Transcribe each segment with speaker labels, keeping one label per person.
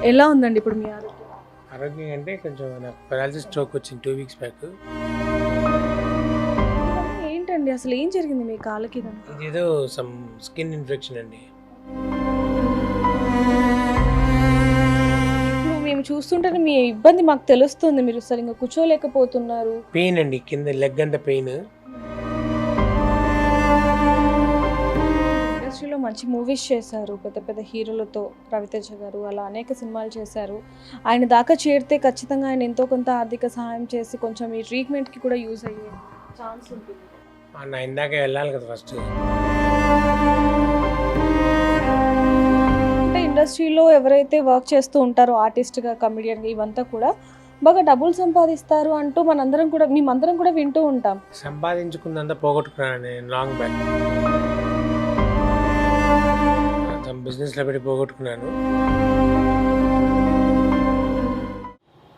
Speaker 1: ఎలా ఉందండి ఇప్పుడు మీ ఆరోగ్యం?
Speaker 2: ఆరోగ్యం అంటే కొంచెం నాకు పెరాలసిస్ స్ట్రోక్ వచ్చింది 2 వీక్స్ బ్యాక్.
Speaker 1: ఇవన్నీ ఏంటండి? అసలు ఏం జరిగింది మీ కాళ్ళకి ఇదంతా?
Speaker 2: ఇదేదో సమ్ స్కిన్ ఇన్ఫెక్షన్ అండి.
Speaker 1: ఇప్పుడు మేము చూస్తుంటేనే మీ ఇబ్బంది మాకు తెలుస్తుంది. మీరు సరిగ్గా కూర్చోలేకపోతున్నారు.
Speaker 2: పెయిన్ అండి, కింద లెగ్ అంతా పెయిన్.
Speaker 1: ఇండస్ట్రీలో మంచి మూవీస్ చేశారు. పెద్ద పెద్ద హీరోలతో 'రవితేజ' గారు అలా అనేక సినిమాలు చేశారు. ఆయన దాకా చేరితే ఖచ్చితంగా ఆయన ఎంతో కొంత ఆర్థిక సహాయం చేసి కొంచెం ఈ ట్రీట్మెంట్‌కి కూడా యూజ్ అయ్యే ఛాన్స్ ఉంటుంది.
Speaker 2: నా ఇందాకే వెళ్ళాలి కదా ఫస్ట్.
Speaker 1: అంటే ఇండస్ట్రీలో ఎవరైతే వర్క్ చేస్తూ ఉంటారో ఆర్టిస్ట్‌గా, కమెడియన్‌గా ఇవంతా కూడా బాగా డబ్బులు సంపాదిస్తారు అంటూ మేమందరం కూడా వింటూ ఉంటాం.
Speaker 2: సంపాదించుకుందంతా పోగొట్టుకున్నాను నేను లాంగ్ బ్యాక్. సమ్ బిజినెస్లో పెట్టి పోగొట్టుకున్నాను.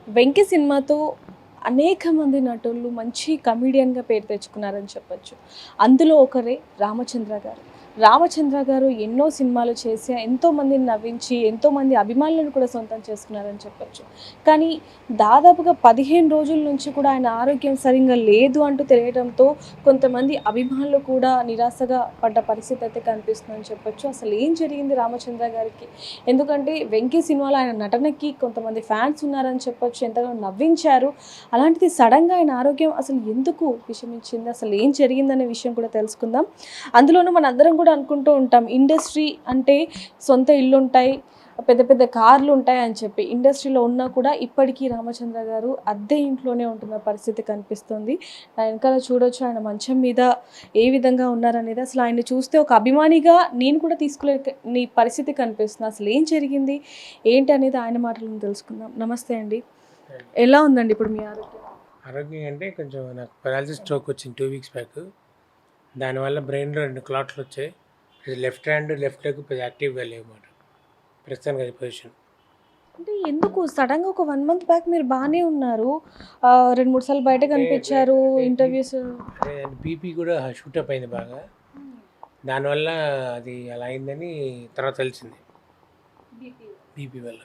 Speaker 1: 'వెంకి' సినిమాతో అనేక మంది నటులు మంచి కమెడియన్‌గా పేరు తెచ్చుకున్నారని చెప్పొచ్చు. అందులో ఒకరే రామచంద్ర గారు. రామచంద్ర గారు ఎన్నో సినిమాలు చేసి ఎంతోమందిని నవ్వించి, ఎంతోమంది అభిమానులను కూడా సొంతం చేసుకున్నారని చెప్పొచ్చు. కానీ దాదాపుగా 15 రోజుల నుంచి కూడా ఆయన ఆరోగ్యం సరింగా లేదు అంటూ తెలియడంతో కొంతమంది అభిమానులు కూడా నిరాశగా పడ్డ పరిస్థితి అయితే కనిపిస్తుందని చెప్పొచ్చు. అసలు ఏం జరిగింది రామచంద్ర గారికి? ఎందుకంటే 'వెంకి' సినిమాలో ఆయన నటనకి కొంతమంది ఫ్యాన్స్ ఉన్నారని చెప్పొచ్చు. ఎంతగానో నవ్వించారు. అలాంటిది సడన్‌గా ఆయన ఆరోగ్యం అసలు ఎందుకు విషమించింది? అసలు ఏం జరిగిందనే విషయం కూడా తెలుసుకుందాం. అందులోనూ మనందరం కూడా అనుకుంటూ ఉంటాం ఇండస్ట్రీ అంటే సొంత ఇల్లుంటాయి, పెద్ద పెద్ద కార్లు ఉంటాయి అని చెప్పి. ఇండస్ట్రీలో ఉన్నా కూడా ఇప్పటికీ రామచంద్ర గారు అద్దె ఇంట్లోనే ఉంటున్న పరిస్థితి కనిపిస్తుంది. ఆ వెనకాల చూడొచ్చు ఆయన మంచం మీద ఏ విధంగా ఉన్నారనేది. అసలు ఆయన్ని చూస్తే ఒక అభిమానిగా నేను కూడా నీ పరిస్థితి కనిపిస్తుంది. అసలు ఏం జరిగింది? ఏంటి అనేది ఆయన మాటలను తెలుసుకుందాం. నమస్తే అండి. ఎలా ఉందండి ఇప్పుడు మీ ఆరోగ్యం?
Speaker 2: ఆరోగ్యం అంటే కొంచెం నాకు పెరాలసిస్ స్ట్రోక్ వచ్చింది 2 వీక్స్ బ్యాక్. దానివల్ల బ్రెయిన్లో 2 క్లాట్లు వచ్చాయి. లెఫ్ట్ హ్యాండ్ లెఫ్ట్ లెగ్ పెద్ద యాక్టివ్గా లేవన్నమాట ప్రస్తుతానికి అది పొజిషన్.
Speaker 1: అంటే ఎందుకు సడన్‌గా ఒక 1 మంత్ బ్యాక్ మీరు బానే ఉన్నారు. 2, 3 సార్లు బయట కనిపించారు. ఇంటర్వ్యూస్
Speaker 2: అదే బీపీ కూడా షూటప్ అయింది బాగా. దానివల్ల అది అలా అయిందని తర్వాత తెలిసింది బీపీ వల్ల.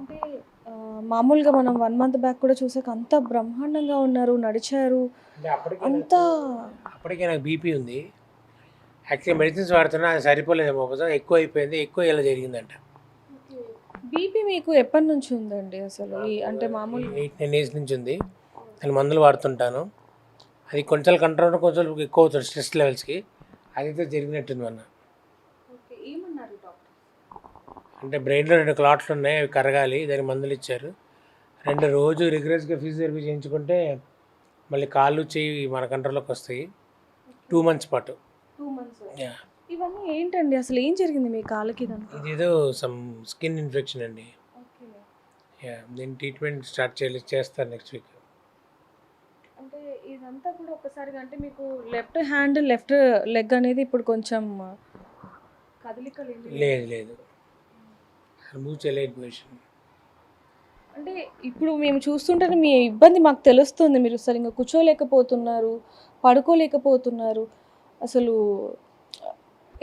Speaker 1: అంటే మామూలుగా మనం 1 మంత్ బ్యాక్ కూడా చూసాక అంత బ్రహ్మాండంగా ఉన్నారు, నడిచారు.
Speaker 2: అంటే
Speaker 1: అంతా
Speaker 2: అప్పటికే నాకు బీపీ ఉంది. యాక్చువల్లీ మెడిసిన్స్ వాడుతున్నా అది సరిపోలేదేమో, ఒకసారి ఎక్కువ అయిపోయింది. ఎక్కువ ఇలా జరిగిందంట.
Speaker 1: బీపీ మీకు ఎప్పటి నుంచి ఉందండి అసలు? అంటే మామూలు
Speaker 2: 8-9 ఇయర్స్ నుంచి ఉంది. నేను మందులు వాడుతుంటాను. అది కొంచెం కంట్రోల్, కొంచెం ఎక్కువ అవుతుంది స్ట్రెస్ లెవెల్స్కి. అదైతే జరిగినట్టుంది మొన్న.
Speaker 1: ఏమన్నారు డాక్టర్?
Speaker 2: అంటే బ్రెయిన్లో 2 క్లాట్లు ఉన్నాయి, అవి కరగాలి, దానికి మందులు ఇచ్చారు. 2 రోజు రిగ్రెస్గా ఫిజియోథెరపీ చేయించుకుంటే మళ్ళీ కాళ్ళు చెయ్యి మన కంట్రోల్లోకి వస్తాయి 2 మంత్స్ పాటు.
Speaker 1: 2 మంత్స్.
Speaker 2: యా,
Speaker 1: ఇవన్నీ ఏంటండి? అసలు ఏం జరిగింది మీ కాళ్ళకి ఇదంతా?
Speaker 2: ఇదేదో సమ్ స్కిన్ ఇన్ఫెక్షన్ అండి.
Speaker 1: ఓకే.
Speaker 2: యా, దీని ట్రీట్మెంట్ స్టార్ట్ చేస్తారు నెక్స్ట్ వీక్.
Speaker 1: అంటే ఇదంతా కూడా ఒక్కసారిగా అంటే మీకు లెఫ్ట్ హ్యాండ్, లెఫ్ట్ లెగ్ అనేది ఇప్పుడు కొంచెం కదలిక
Speaker 2: లేదు లేదు, మూవ్ చేయలేదు పొజిషన్.
Speaker 1: అంటే ఇప్పుడు మేము చూస్తుంటేనే మీ ఇబ్బంది మాకు తెలుస్తుంది. మీరు సరిగ్గా కూర్చోలేకపోతున్నారు, పడుకోలేకపోతున్నారు. అసలు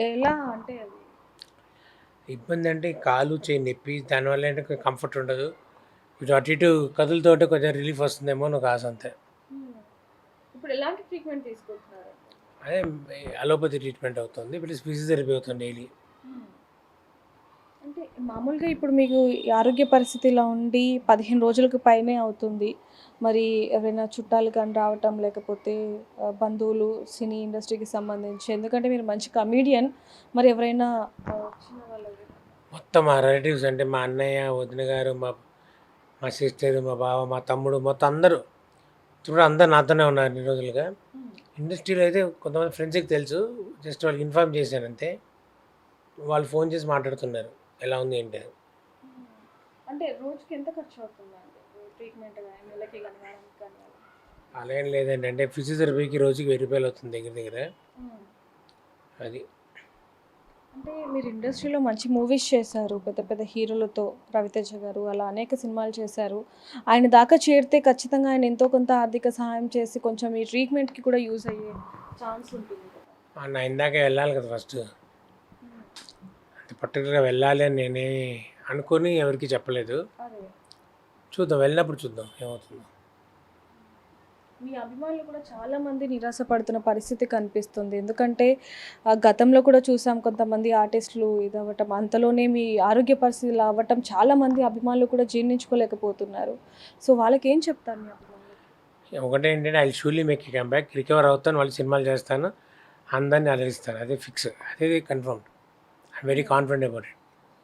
Speaker 1: ఎలా అంటే అది
Speaker 2: ఇబ్బంది అంటే కాలు చేయి నొప్పి, దానివల్ల ఏంటంటే కంఫర్ట్ ఉండదు. ఇటు అటు ఇటు కదులుతోటే కొంచెం రిలీఫ్ వస్తుందేమో నాకు ఆశ అంతే.
Speaker 1: ఇప్పుడు ఎలాంటి ట్రీట్మెంట్ తీసుకుంటున్నారు?
Speaker 2: అదే అలోపతి ట్రీట్మెంట్ అవుతుంది, ప్లస్ ఫిజియోథెరపీ అవుతుంది డైలీ.
Speaker 1: అంటే మామూలుగా ఇప్పుడు మీకు ఈ ఆరోగ్య పరిస్థితి ఇలా ఉండి 15 రోజులకు పైనే అవుతుంది. మరి ఎవరైనా చుట్టాలు కానీ రావటం, లేకపోతే బంధువులు సినీ ఇండస్ట్రీకి సంబంధించి, ఎందుకంటే మీరు మంచి కమెడియన్, మరి ఎవరైనా వచ్చిన వాళ్ళు
Speaker 2: మొత్తం మా రిలేటివ్స్ అంటే మా అన్నయ్య, వదిన గారు, మా సిస్టర్, మా బావ, మా తమ్ముడు, మొత్తం అందరూ ఇప్పుడు అందరు నాతోనే ఉన్నారు ఇన్ని రోజులుగా. ఇండస్ట్రీలో అయితే కొంతమంది ఫ్రెండ్స్కి తెలుసు, జస్ట్ వాళ్ళకి ఇన్ఫార్మ్ చేశాను అంతే. వాళ్ళు ఫోన్ చేసి మాట్లాడుతున్నారు ఎలా ఉంది ఏంటి అని.
Speaker 1: అంటే రోజుకి ఎంత ఖర్చు అవుతుందండి ట్రీట్మెంట్ కానీ, నెలకి కానీ, వారానికి కానీ?
Speaker 2: అలా ఏం లేదండి, అంటే ఫిజియోథెరపీకి రోజుకి 1000 రూపాయలు అవుతుంది దగ్గర దగ్గర. అది
Speaker 1: అంటే మీరు ఇండస్ట్రీలో మంచి మూవీస్ చేశారు. పెద్ద పెద్ద హీరోలతో 'రవితేజ' గారు అలా అనేక సినిమాలు చేశారు. ఆయన దాకా చేరితే ఖచ్చితంగా ఆయన ఎంతో కొంత ఆర్థిక సహాయం చేసి కొంచెం ఈ ట్రీట్మెంట్‌కి కూడా యూజ్ అయ్యే ఛాన్స్ ఉంటుంది కదా.
Speaker 2: నా ఇందాకే వెళ్ళాలి కదా ఫస్ట్. అంటే పర్టికులర్గా వెళ్ళాలి అని నేనే అనుకొని ఎవరికి చెప్పలేదు. చూద్దాం, వెళ్ళినప్పుడు చూద్దాం ఏమవుతుందో.
Speaker 1: మీ అభిమానులు కూడా చాలా మంది నిరాశపడుతున్న పరిస్థితి కనిపిస్తుంది. ఎందుకంటే గతంలో కూడా చూసాం కొంతమంది ఆర్టిస్టులు ఇదవ్వటం, అంతలోనే మీ ఆరోగ్య పరిస్థితి ఇలా అవ్వటం చాలామంది అభిమానులు కూడా జీర్ణించుకోలేకపోతున్నారు. సో వాళ్ళకేం చెప్తారు మీ అభిమానులు?
Speaker 2: ఒకటే ఏంటంటే I surely make a comeback, recover అవుతాను, వాళ్ళు సినిమాలు చేస్తాను, అందరినీ అలరిస్తాను, అదే ఫిక్స్, అదే confirm. I'm very confident about it.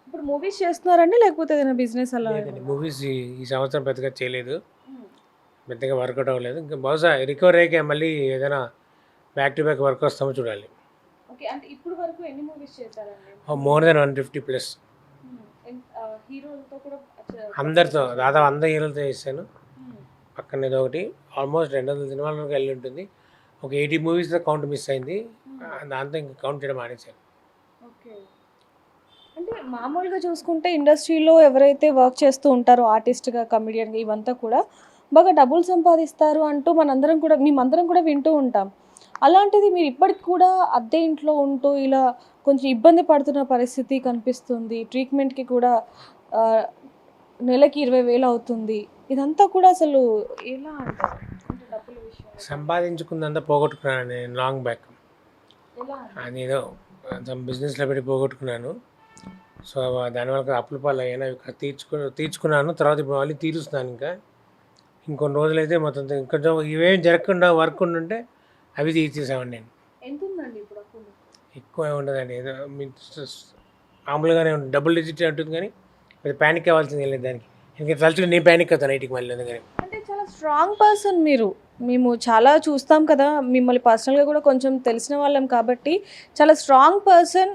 Speaker 1: ఇప్పుడు మూవీస్ చేస్తున్నారండి లేకపోతే ఏదైనా బిజినెస్ అలా?
Speaker 2: లేదండి, మూవీస్ ఈ సంవత్సరం పెద్దగా చేయలేదు, పెద్దగా వర్కౌట్ అవ్వలేదు. ఇంకా బహుశా రికవర్ అయ్యాక మళ్ళీ ఏదైనా బ్యాక్ టు బ్యాక్ వర్క్ వస్తామో చూడాలి.
Speaker 1: ఓకే, అంటే ఇప్పుడు వరకు ఎన్ని మూవీస్ చేశారండి?
Speaker 2: More than 150+.
Speaker 1: హీరోలతో కూడా
Speaker 2: అందరితో దాదాపు 100 హీరోలతో చేశాను. పక్కన ఏదో ఒకటి ఆల్మోస్ట్ 200 సినిమాల వరకు వెళ్ళి ఉంటుంది. ఒక 80 మూవీస్లో కౌంట్ మిస్ అయింది, దాంతో ఇంకా కౌంట్ చేయడం మానేశాను.
Speaker 1: ఓకే, అంటే మామూలుగా చూసుకుంటే ఇండస్ట్రీలో ఎవరైతే వర్క్ చేస్తూ ఉంటారో ఆర్టిస్ట్గా, కమెడియన్గా ఇవంతా కూడా బాగా డబ్బులు సంపాదిస్తారు అంటూ మేమందరం కూడా వింటూ ఉంటాం. అలాంటిది మీరు ఇప్పటికి కూడా అద్దె ఇంట్లో ఉంటూ ఇలా కొంచెం ఇబ్బంది పడుతున్న పరిస్థితి కనిపిస్తుంది. ట్రీట్మెంట్కి కూడా నెలకి 20,000 అవుతుంది. ఇదంతా కూడా అసలు ఎలా అంటారు? అంటే డబ్బుల విషయంలో
Speaker 2: సంపాదించుకుందంతా పోగొట్టుకున్నాను నేను లాంగ్ బ్యాక్.
Speaker 1: ఎలా?
Speaker 2: అది ఏదో బిజినెస్లో పెట్టి పోగొట్టుకున్నాను. సో దానివల్ల అప్పుల పాలు అయ్యాను, అవి తీర్చుకున్నాను. తర్వాత ఇప్పుడు మళ్ళీ తీరుస్తున్నాను. ఇంకొన్ని రోజులైతే మొత్తం కొంచెం ఇవేం జరగకుండా వర్క్ ఉండుంటే అవి తీర్చేసామండి నేను.
Speaker 1: ఎంత ఉందండి ఇప్పుడు అప్పులు?
Speaker 2: ఎక్కువ ఉండదండి, ఏదో మామూలుగానే ఉంటుంది, డబుల్ డిజిట్ ఉంటుంది, కానీ అది ప్యానిక్ అవ్వాల్సింది లేదు దానికి. ఇంకా తలుచుకుని నేను ప్యానిక్ అవుతాను నైట్కి మళ్ళీ. అందుకని
Speaker 1: అంటే చాలా స్ట్రాంగ్ పర్సన్ మీరు. మేము చాలా చూస్తాం కదా, మిమ్మల్ని పర్సనల్గా కూడా కొంచెం తెలిసిన వాళ్ళం కాబట్టి చాలా స్ట్రాంగ్ పర్సన్.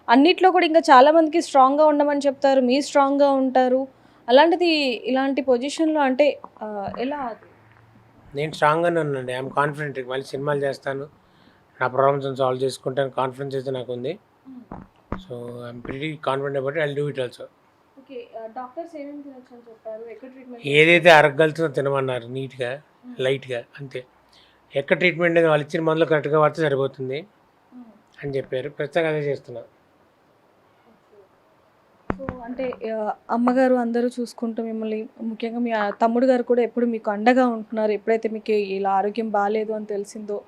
Speaker 1: అన్నిట్లో కూడా ఇంకా చాలామందికి స్ట్రాంగ్గా ఉండమని చెప్తారు, మీరు స్ట్రాంగ్గా ఉంటారు. అలాంటిది ఇలాంటి పొజిషన్లో అంటే ఎలా?
Speaker 2: నేను స్ట్రాంగ్గానే ఉన్నానండి, ఐఎమ్ కాన్ఫిడెంట్. మళ్ళీ సినిమాలు చేస్తాను, నా ప్రాబ్లమ్స్ సాల్వ్ చేసుకుంటాను, కాన్ఫిడెన్స్ అయితే నాకు ఉంది. So I'm pretty confident about it, I will do it also.
Speaker 1: Okay, doctors ఏమేమి తినొచ్చు అని చెప్పారు? ఎక్కడ ట్రీట్మెంట్?
Speaker 2: ఏదైతే అరగలుతుందో తినమన్నారు, నీట్గా లైట్గా అంతే. ఎక్కడ ట్రీట్మెంట్ అనేది వాళ్ళు ఇచ్చిన మందులు కరెక్ట్గా వాడితే సరిపోతుంది అని చెప్పారు. ప్రస్తుతం అదే చేస్తున్నా.
Speaker 1: సో అంటే అమ్మగారు అందరూ చూసుకుంటూ మిమ్మల్ని, ముఖ్యంగా మీ తమ్ముడు గారు కూడా ఎప్పుడు మీకు అండగా ఉంటున్నారు. ఎప్పుడైతే మీకు ఇలా ఆరోగ్యం బాగాలేదు అని తెలిసిందో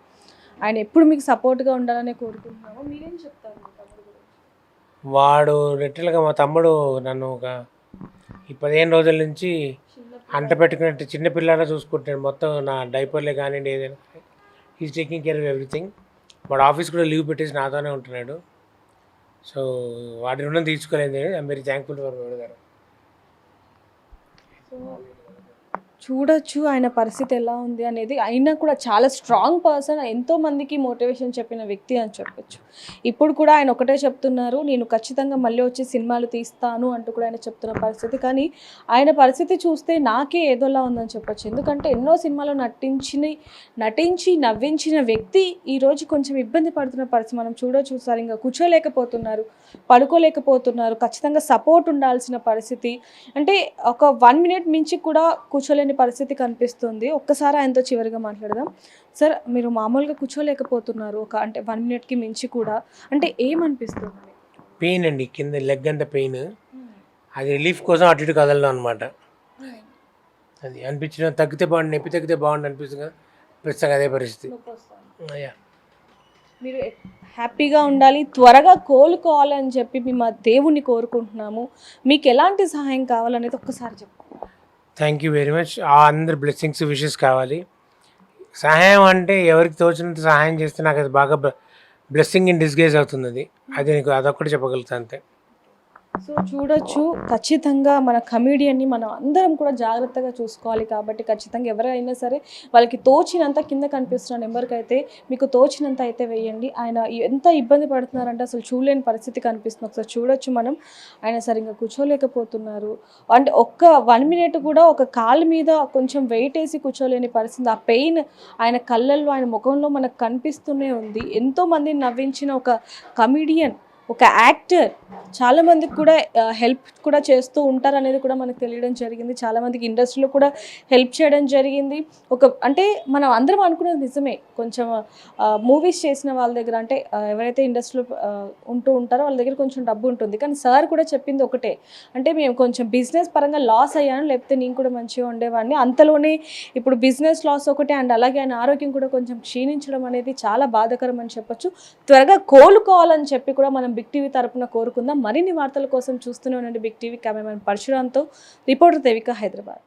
Speaker 1: ఆయన ఎప్పుడు మీకు సపోర్ట్గా ఉండాలని కోరుకుంటున్నామో మీరేం చెప్తారు మీ తమ్ముడు గురించి?
Speaker 2: వాడు లిటరల్గా మా తమ్ముడు నన్ను ఈ 15 రోజుల నుంచి అంట పెట్టుకున్నట్టు చిన్నపిల్లలా చూసుకుంటాడు. మొత్తం నా డైపర్లే కానివ్వండి, ఏదైనా is taking care of everything. వాడు ఆఫీస్ కూడా లీవ్ పెట్టేసి నాతోనే ఉంటున్నాడు. సో వాడి రుణం తీర్చుకోలేదు. ఐఎమ్ వెరీ థ్యాంక్ఫుల్ ఫర్ వాడు గారు.
Speaker 1: సో చూడొచ్చు ఆయన పరిస్థితి ఎలా ఉంది అనేది. అయినా కూడా చాలా స్ట్రాంగ్ పర్సన్, ఎంతోమందికి మోటివేషన్ చెప్పిన వ్యక్తి అని చెప్పొచ్చు. ఇప్పుడు కూడా ఆయన ఒకటే చెప్తున్నారు, నేను ఖచ్చితంగా మళ్ళీ వచ్చి సినిమాలు తీస్తాను అంటూ కూడా ఆయన చెప్తున్న పరిస్థితి. కానీ ఆయన పరిస్థితి చూస్తే నాకే ఏదోలా ఉందని చెప్పొచ్చు. ఎందుకంటే ఎన్నో సినిమాలు నటించి నవ్వించిన వ్యక్తి ఈరోజు కొంచెం ఇబ్బంది పడుతున్న పరిస్థితి మనం చూడొచ్చు. సరిగ్గా కూర్చోలేకపోతున్నారు, పడుకోలేకపోతున్నారు, ఖచ్చితంగా సపోర్ట్ ఉండాల్సిన పరిస్థితి. అంటే ఒక 1 మినిట్ మించి కూడా కూర్చోలేని పరిస్థితి కనిపిస్తుంది. ఒక్కసారి ఆయనతో చివరిగా మాట్లాడదాం. సార్, మీరు మామూలుగా కూర్చోలేకపోతున్నారు అంటే 1 మినిట్కి మించి కూడా, అంటే ఏమనిపిస్తుంది?
Speaker 2: పెయిన్ అండి, కింద లెగ్ అంతా పెయిన్. అది రిలీఫ్ కోసం అటు ఇటు కదలడం అనమాట. అది అనిపించడం, తగ్గితే బాగుండు, నొప్పి తగ్గితే బాగుండు అనిపిస్తుంది కదా, ప్రస్తుతం అదే పరిస్థితి.
Speaker 1: మీరు హ్యాపీగా ఉండాలి, త్వరగా కోలుకోవాలని చెప్పి మేము దేవుణ్ణి కోరుకుంటున్నాము. మీకు ఎలాంటి సహాయం కావాలనేది ఒక్కసారి చెప్పండి.
Speaker 2: Thank you very much. అందరి బ్లెస్సింగ్స్, విషెస్ కావాలి. సహాయం అంటే ఎవరికి తోచినంత సహాయం చేస్తే నాకు అది బాగా బ్లెస్సింగ్ ఇన్ డిస్గైజ్ అవుతుంది. అది నీకు అదొక్కటి చెప్పగలుగుతాను అంతే.
Speaker 1: సో చూడొచ్చు, ఖచ్చితంగా మన కమెడియన్ని మనం అందరం కూడా జాగ్రత్తగా చూసుకోవాలి. కాబట్టి ఖచ్చితంగా ఎవరైనా సరే వాళ్ళకి తోచినంత, కింద కనిపిస్తున్న నెంబర్కి అయితే మీకు తోచినంత అయితే వేయండి. ఆయన ఎంత ఇబ్బంది పడుతున్నారంటే అసలు చూడలేని పరిస్థితి కనిపిస్తుంది. ఒకసారి చూడొచ్చు మనం, ఆయన సరిగ్గా కూర్చోలేకపోతున్నారు. అంటే ఒక్క 1 మినిట్ కూడా ఒక కాలు మీద కొంచెం వెయిట్ వేసి కూర్చోలేని పరిస్థితి. ఆ పెయిన్ ఆయన కళ్ళల్లో, ఆయన ముఖంలో మనకు కనిపిస్తూనే ఉంది. ఎంతోమందిని నవ్వించిన ఒక కమెడియన్, ఒక యాక్టర్ చాలా మందికి కూడా హెల్ప్ కూడా చేస్తూ ఉంటారు అనేది కూడా మనకు తెలియడం జరిగింది. చాలా మందికి ఇండస్ట్రీలో కూడా హెల్ప్ చేయడం జరిగింది. అంటే మనం అందరం అనుకునేది నిజమే. కొంచెం మూవీస్ చేసిన వాళ్ళ దగ్గర అంటే ఎవరైతే ఇండస్ట్రీలో ఉంటూ ఉంటారో వాళ్ళ దగ్గర కొంచెం డబ్బు ఉంటుంది. కానీ సార్ కూడా చెప్పింది ఒకటే, అంటే మేము కొంచెం బిజినెస్ పరంగా లాస్ అయ్యాను, లేకపోతే నేను కూడా మంచిగా ఉండేవాడిని. అంతలోనే ఇప్పుడు బిజినెస్ లాస్ ఒకటే అండ్ అలాగే ఆయన ఆరోగ్యం కూడా కొంచెం క్షీణించడం అనేది చాలా బాధాకరం అని చెప్పొచ్చు. త్వరగా కోలుకోవాలని చెప్పి కూడా మనం బిగ్ టీవీ తరపున కోరుకుందాం. మరిన్ని వార్తల కోసం చూస్తూనే ఉండండి బిగ్ టీవీ. కెమెరామెన్ పరశురామ్తో రిపోర్టర్ దేవిక, హైదరాబాద్.